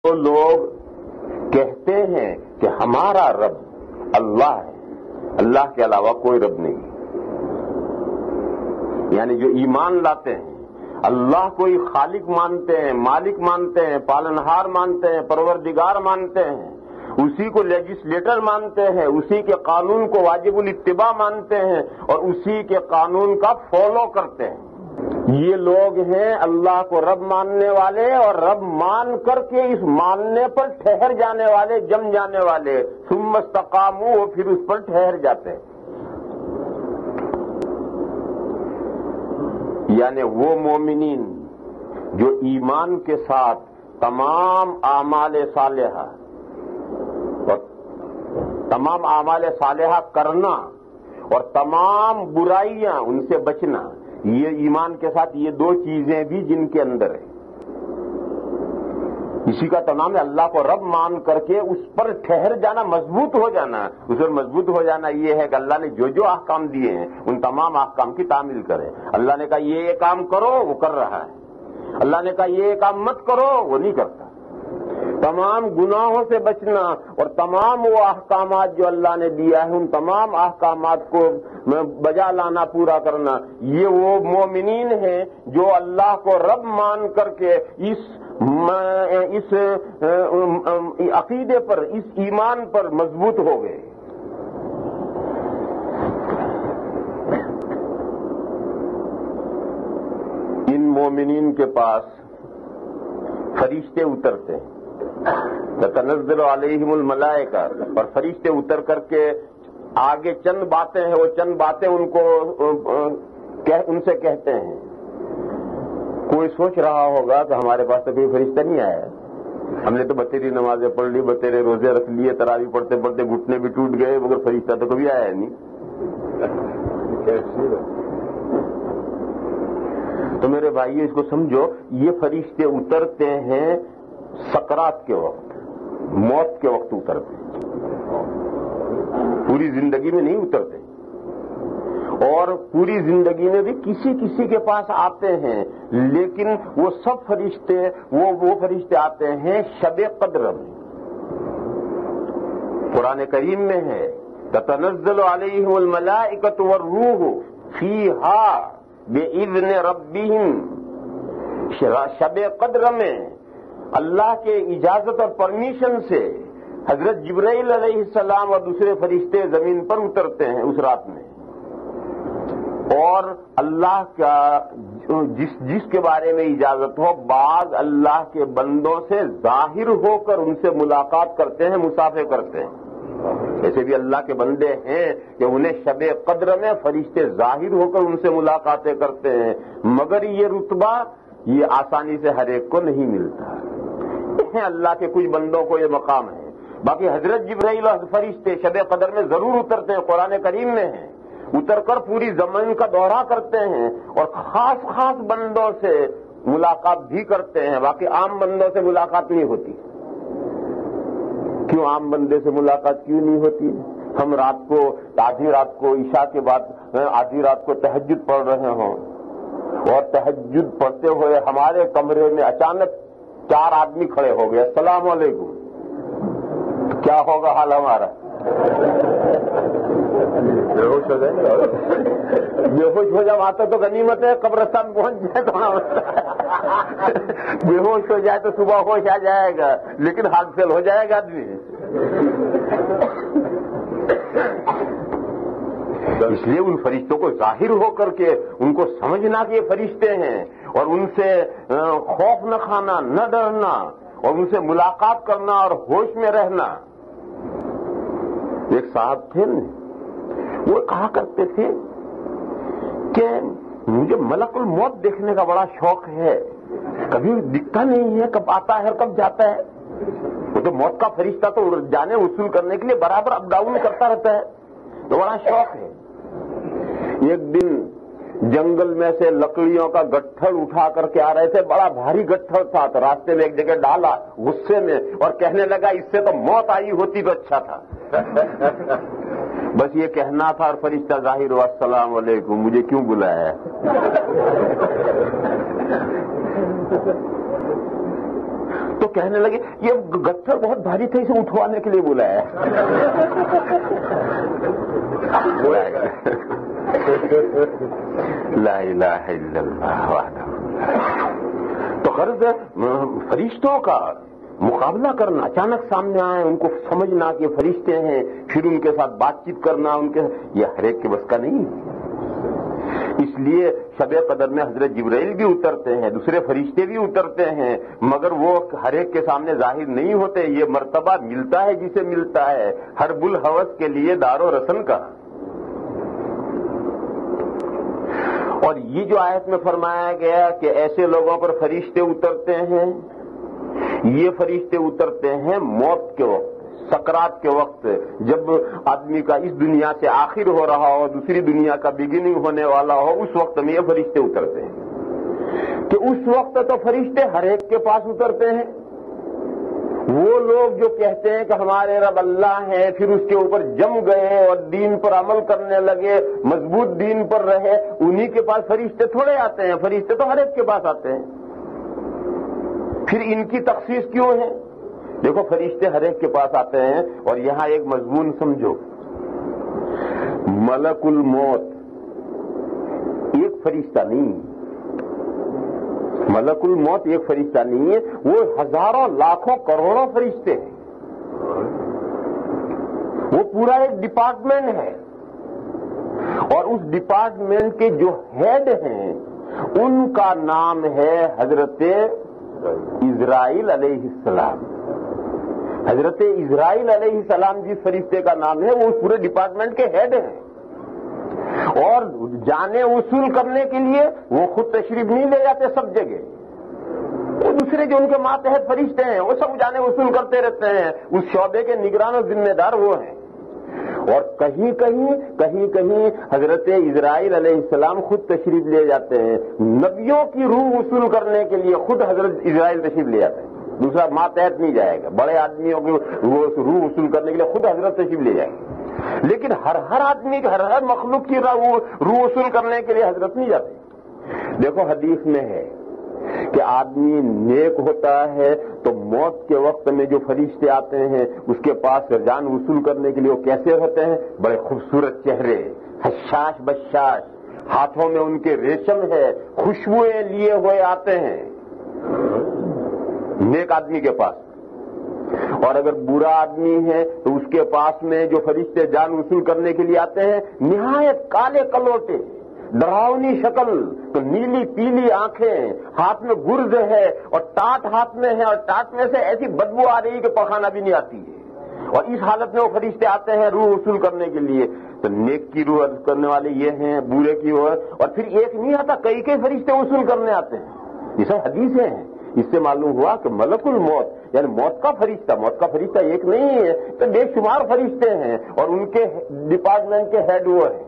تو لوگ کہتے ہیں کہ ہمارا رب اللہ ہے، اللہ کے علاوہ کوئی رب نہیں، یعنی جو ایمان لاتے ہیں اللہ کو ہی خالق مانتے ہیں، مالک مانتے ہیں، پالنہار مانتے ہیں، پروردگار مانتے ہیں، اسی کو لیجسلیٹر مانتے ہیں، اسی کے قانون کو واجب الاتباع مانتے ہیں اور اسی کے قانون کا فالو کرتے ہیں، یہ لوگ ہیں اللہ کو رب ماننے والے اور رب مان کر کے اس ماننے پر ٹھہر جانے والے، جم جانے والے، ثم استقاموا، پھر اس پر ٹھہر جاتے ہیں۔ یعنی وہ مومنین جو ایمان کے ساتھ تمام اعمال صالحہ اور تمام اعمال صالحہ کرنا اور تمام برائیاں ان سے بچنا، یہ ایمان کے ساتھ یہ دو چیزیں بھی جن کے اندر ہیں، اسی کا تو نام ہے اللہ کو رب مان کر کے اس پر ٹھہر جانا، مضبوط ہو جانا۔ اس پر مضبوط ہو جانا یہ ہے کہ اللہ نے جو جو احکام دیے ہیں ان تمام احکام کی تعمیل کرے۔ اللہ نے کہا یہ کام کرو، وہ کر رہا ہے، اللہ نے کہا یہ کام مت کرو، وہ نہیں کرتا۔ تمام گناہوں سے بچنا اور تمام وہ احکامات جو اللہ نے دیا ہے ان تمام احکامات کو بجا لانا، پورا کرنا، یہ وہ مومنین ہیں جو اللہ کو رب مان کر کے اس عقیدے پر، اس ایمان پر مضبوط ہو گئے۔ ان مومنین کے پاس فرشتے اترتے ہیں، تنزل علیہم الملائکہ، اور فرشتے اتر کر کے آگے چند باتیں ہیں، وہ چند باتیں ان سے کہتے ہیں۔ کوئی سوچ رہا ہوگا کہ ہمارے پاس تو کوئی فرشتہ نہیں آیا، ہم نے تو بتیری نمازیں پڑھ لی، بتیرے روزے رکھ لیے، تراویح پڑھتے پڑھتے گھٹنے بھی ٹوٹ گئے، مگر فرشتہ تو کبھی آیا نہیں۔ تو میرے بھائی اس کو سمجھو، یہ فرشتے اترتے ہیں سکرات کے وقت، موت کے وقت اترتے ہیں، پوری زندگی میں نہیں اترتے، اور پوری زندگی میں بھی کسی کسی کے پاس آتے ہیں، لیکن وہ سب فرشتے وہ فرشتے آتے ہیں شب قدر میں۔ قرآن کریم میں ہے تتنزل علیہم الملائکۃ والروح فیہا بإذن ربہم، شب قدر میں اللہ کے اجازت اور پرمیشن سے حضرت جبرائیل علیہ السلام اور دوسرے فرشتے زمین پر اترتے ہیں اس رات میں، اور اللہ کا جس کے بارے میں اجازت ہو، بعض اللہ کے بندوں سے ظاہر ہو کر ان سے ملاقات کرتے ہیں، مصافحہ کرتے ہیں۔ ایسے بھی اللہ کے بندے ہیں کہ انہیں شب قدر میں فرشتے ظاہر ہو کر ان سے ملاقاتیں کرتے ہیں، مگر یہ رتبہ یہ آسانی سے ہر ایک کو نہیں ملتا ہے، اللہ کے کچھ بندوں کو یہ مقام ہے۔ باقی حضرت جبرائیل اور فرشتے شب قدر میں ضرور اترتے ہیں، قرآن کریم میں ہیں، اتر کر پوری زمین کا دورہ کرتے ہیں اور خاص خاص بندوں سے ملاقات بھی کرتے ہیں، باقی عام بندوں سے ملاقات نہیں ہوتی۔ کیوں عام بندے سے ملاقات کیوں نہیں ہوتی؟ ہم رات کو آدھی رات کو عشاء کے بعد آدھی رات کو تہجد پڑھ رہے ہوں اور تہجد پڑھتے ہوئے ہمارے کمرے میں اچانک 4 آدمی کھڑے ہو گئے، السلام علیکم، کیا ہوگا حال ہمارا؟ بے ہوش ہو جائیں گے، بے ہوش ہو جائے آتا تو غنیمت ہے، قبرستان پہنچ جائے تو بے ہوش ہو جائے تو صبح ہوش آ جائے گا، لیکن ہارٹ فیل ہو جائے گا آدمی۔ اس لیے ان فرشتوں کو ظاہر ہو کر کے ان کو سمجھنا کہ یہ فرشتے ہیں، اور ان سے خوف نہ کھانا، نہ ڈرنا، اور ان سے ملاقات کرنا اور ہوش میں رہنا۔ ایک صاحب تھے وہ کہا کرتے تھے کہ مجھے ملک الموت دیکھنے کا بڑا شوق ہے، کبھی دکھتا نہیں ہے، کب آتا ہے اور کب جاتا ہے۔ وہ تو موت کا فرشتہ تو جانے وصول کرنے کے لیے برابر اپ ڈاؤن کرتا رہتا ہے، تو بڑا شوق ہے۔ ایک دن جنگل میں سے لکڑیوں کا گٹھڑ اٹھا کر کے آ رہے تھے، بڑا بھاری گٹھڑ تھا، تو راستے میں ایک جگہ ڈالا غصے میں اور کہنے لگا اس سے تو موت آئی ہوتی تو اچھا تھا۔ بس یہ کہنا تھا اور فرشتہ ظاہر ہوا، السلام علیکم، مجھے کیوں بلایا ہے؟ تو کہنے لگے یہ گٹھر بہت بھاری تھا، اسے اٹھوانے کے لیے بلایا لا الہ الا اللہ وحدہ۔ تو غرض فرشتوں کا مقابلہ کرنا، اچانک سامنے آئے ان کو سمجھنا کہ فرشتے ہیں، پھر ان کے ساتھ بات چیت کرنا، ان کے یہ ہر ایک کے بس کا نہیں۔ اس لیے شب قدر میں حضرت جبرائیل بھی اترتے ہیں، دوسرے فرشتے بھی اترتے ہیں، مگر وہ ہر ایک کے سامنے ظاہر نہیں ہوتے۔ یہ مرتبہ ملتا ہے جسے ملتا ہے، ہر الحوث کے لیے دار و رسن کا۔ اور یہ جو آیت میں فرمایا گیا کہ ایسے لوگوں پر فرشتے اترتے ہیں، یہ فرشتے اترتے ہیں موت کے وقت، سکرات کے وقت، جب آدمی کا اس دنیا سے آخر ہو رہا ہو، دوسری دنیا کا بگننگ ہونے والا ہو، اس وقت میں یہ فرشتے اترتے ہیں۔ کہ اس وقت تو فرشتے ہر ایک کے پاس اترتے ہیں۔ وہ لوگ جو کہتے ہیں کہ ہمارے رب اللہ ہیں، پھر اس کے اوپر جم گئے اور دین پر عمل کرنے لگے، مضبوط دین پر رہے، انہی کے پاس فرشتے تھوڑے آتے ہیں، فرشتے تو ہر ایک کے پاس آتے ہیں۔ پھر ان کی تخصیص کیوں ہے؟ دیکھو فرشتے ہر ایک کے پاس آتے ہیں، اور یہاں ایک مضمون سمجھو، ملک الموت ایک فرشتہ نہیں، ملک الموت ایک فرشتہ نہیں ہے، وہ ہزاروں لاکھوں کروڑوں فرشتے ہیں، وہ پورا ایک ڈپارٹمنٹ ہے، اور اس ڈپارٹمنٹ کے جو ہیڈ ہیں ان کا نام ہے حضرت اسرائیل علیہ السلام۔ حضرت اسرائیل علیہ السلام جس فرشتے کا نام ہے وہ اس پورے ڈپارٹمنٹ کے ہیڈ ہیں، اور جانے وصول کرنے کے لیے وہ خود تشریف نہیں لے جاتے سب جگہ، وہ دوسرے جو ان کے ماتحت فرشتے ہیں وہ سب جانے وصول کرتے رہتے ہیں، اس شعبے کے نگران و ذمہ دار وہ ہیں۔ اور کہیں کہیں حضرت اسرائیل علیہ السلام خود تشریف لے جاتے ہیں، نبیوں کی روح وصول کرنے کے لیے خود حضرت اسرائیل تشریف لے جاتے ہیں، دوسرا ماتحت نہیں جائے گا، بڑے آدمیوں کی روح وصول کرنے کے لیے خود حضرت تشریف لے جائیں گے، لیکن ہر آدمی ہر مخلوق کی روح وصول کرنے کے لیے حضرت نہیں جاتے۔ دیکھو حدیث میں ہے کہ آدمی نیک ہوتا ہے تو موت کے وقت میں جو فرشتے آتے ہیں اس کے پاس جان وصول کرنے کے لیے وہ کیسے ہوتے ہیں؟ بڑے خوبصورت چہرے، حشاش بشاش، ہاتھوں میں ان کے ریشم ہے، خوشبوئیں لیے ہوئے آتے ہیں نیک آدمی کے پاس۔ اور اگر برا آدمی ہے تو اس کے پاس میں جو فرشتے جان وصول کرنے کے لیے آتے ہیں نہایت کالے کلوٹے، ڈراؤنی شکل، تو نیلی پیلی آنکھیں، ہاتھ میں گرز ہے اور ٹاٹ ہاتھ میں ہے، اور ٹاٹ میں سے ایسی بدبو آ رہی کہ پخانہ بھی نہیں آتی ہے، اور اس حالت میں وہ فرشتے آتے ہیں روح وصول کرنے کے لیے۔ تو نیک کی روح کرنے والے یہ ہیں، برے کی روح، اور پھر ایک نہیں آتا، کئی فرشتے وصول کرنے آتے ہیں۔ یہ سب حدیثیں ہیں۔ اس سے معلوم ہوا کہ ملک الموت یعنی موت کا فرشتہ ایک نہیں ہے، تو بے شمار فرشتے ہیں، اور ان کے ڈپارٹمنٹ کے ہیڈ وہ ہیں۔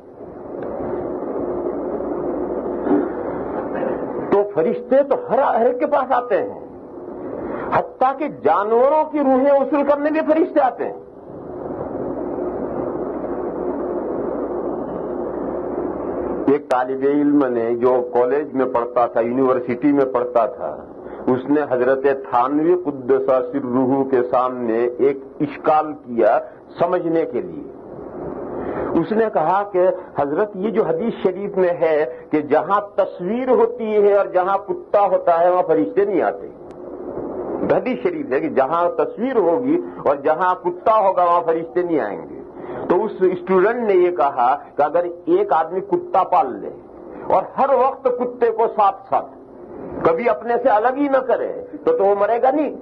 تو فرشتے تو ہر ایک کے پاس آتے ہیں، حتیٰ کہ جانوروں کی روحیں وصول کرنے بھی فرشتے آتے ہیں۔ ایک طالب علم نے جو کالج میں پڑھتا تھا، یونیورسٹی میں پڑھتا تھا، اس نے حضرت تھانوی قدس سرہ کے سامنے ایک اشکال کیا سمجھنے کے لیے۔ اس نے کہا کہ حضرت یہ جو حدیث شریف میں ہے کہ جہاں تصویر ہوتی ہے اور جہاں کتا ہوتا ہے وہاں فرشتے نہیں آتے، حدیث شریف ہے کہ جہاں تصویر ہوگی اور جہاں کتا ہوگا وہاں فرشتے نہیں آئیں گے۔ تو اس اسٹوڈنٹ نے یہ کہا کہ اگر ایک آدمی کتا پال لے اور ہر وقت کتے کو ساتھ کبھی اپنے سے الگ ہی نہ کرے تو وہ مرے گا نہیں،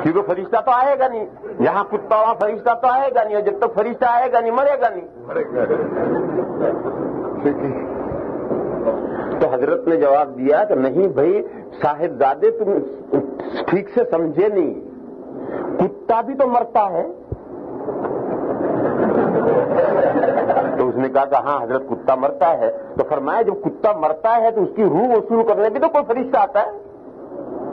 کیونکہ فرشتہ تو آئے گا نہیں، یہاں کتا وہاں فرشتہ تو آئے گا نہیں، اور جب تک فرشتہ آئے گا نہیں مرے گا نہیں۔ تو حضرت نے جواب دیا کہ نہیں بھائی صاحبزادے تم ٹھیک سے سمجھے نہیں، کتا بھی تو مرتا ہے۔ تو اس نے کہا کہ ہاں حضرت کتا مرتا ہے، تو فرمایا جب کتا مرتا ہے تو اس کی روح وصول کرنے بھی تو کوئی فرشتہ آتا ہے،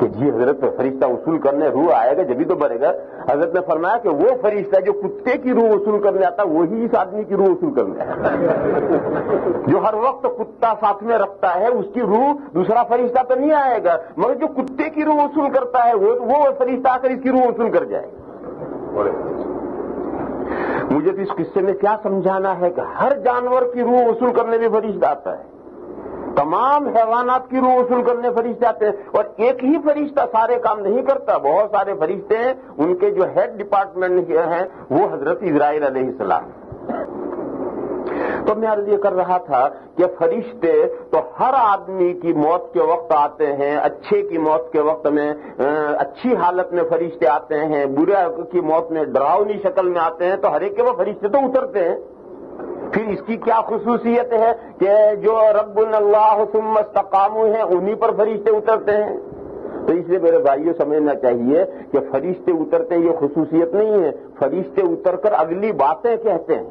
کہ جی حضرت فرشتہ وصول کرنے روح آئے گا جبھی تو بڑھے گا. حضرت نے فرمایا کہ وہ فرشتہ جو کتے کی روح وصول کرنے آتا وہی اس آدمی کی روح وصول کرنے آتا. جو ہر وقت کتا ساتھ میں رکھتا ہے اس کی روح دوسرا فرشتہ تو نہیں آئے گا, مگر جو کتے کی روح وصول کرتا ہے وہ فرشتہ آ کر اس کی روح وصول کر جائے گا. مجھے تو اس قصے میں کیا سمجھانا ہے کہ ہر جانور کی روح وصول کرنے میں فرشتہ آتا ہے, تمام حیوانات کی روح وصول کرنے فرشتے آتے ہیں, اور ایک ہی فرشتہ سارے کام نہیں کرتا, بہت سارے فرشتے ہیں. ان کے جو ہیڈ ڈپارٹمنٹ ہیں وہ حضرت اسرائیل علیہ السلام. تو میں عرض یہ کر رہا تھا کہ فرشتے تو ہر آدمی کی موت کے وقت آتے ہیں, اچھے کی موت کے وقت میں اچھی حالت میں فرشتے آتے ہیں, برے کی موت میں ڈراؤنی شکل میں آتے ہیں, تو ہر ایک کے وہ فرشتے تو اترتے ہیں. پھر اس کی کیا خصوصیت ہے کہ جو رب اللہ ثم استقاموا ہیں انہی پر فرشتے اترتے ہیں. تو اس لیے میرے بھائیوں سمجھنا چاہیے کہ فرشتے اترتے ہیں یہ خصوصیت نہیں ہے, فرشتے اتر کر اگلی باتیں کہتے ہیں.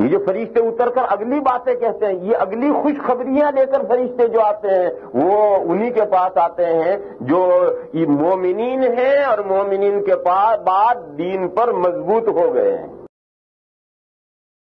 یہ جو فرشتے اتر کر اگلی باتیں کہتے ہیں, یہ اگلی خوشخبریاں لے کر فرشتے جو آتے ہیں وہ انہی کے پاس آتے ہیں جو مومنین ہیں اور مومنین کے بعد دین پر مضبوط ہو گئے ہیں.